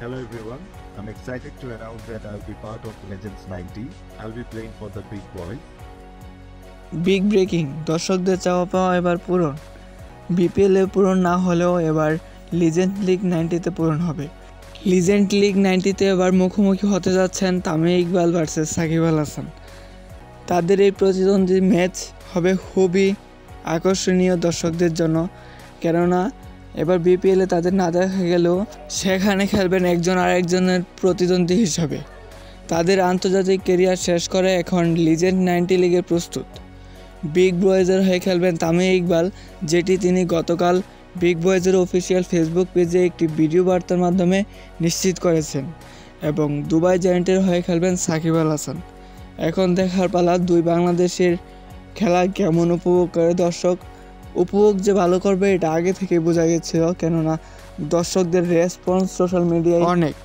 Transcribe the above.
Hello everyone, I'm excited to announce that I'll be part of Legends 90. I'll be playing for the big boys. Big breaking, দর্শকদের চাওয়া পাওয়া এবার পূরণ। বিপিএলে পূরণ না হলেও এবার লিজেন্ড লিগ 90-তে পূরণ হবে। লিজেন্ড লিগ 90-তে এবার মুখোমুখি হতে যাচ্ছেন তামিম ইকবাল ভার্সেস সাকিব আল হাসান। তাদের এই প্রতিদ্বন্দ্বী ম্যাচ হবে খুবই আকর্ষণীয় দর্শকদের জন্য, কেননা এবার বিপিএলে তাদের না দেখা গেলেও সেখানে খেলবেন একজন আরেকজনের প্রতিদ্বন্দ্বী হিসাবে। তাদের আন্তর্জাতিক ক্যারিয়ার শেষ করে এখন লিজেন্ড 90 লিগে প্রস্তুত। বিগ বয়েজের হয়ে খেলবেন তামিম ইকবাল, যেটি তিনি গতকাল বিগ বয়েজের অফিসিয়াল ফেসবুক পেজে একটি ভিডিও বার্তার মাধ্যমে নিশ্চিত করেছেন, এবং দুবাই জায়ান্টের হয়ে খেলবেন সাকিব আল হাসান। এখন দেখার পালা দুই বাংলাদেশের খেলা কেমন উপভোগ করে দর্শক। উপভোগ যে ভালো করবে এটা আগে থেকে বোঝা গেছিল, কেননা দর্শকদের রেসপন্স সোশ্যাল মিডিয়ায় অনেক।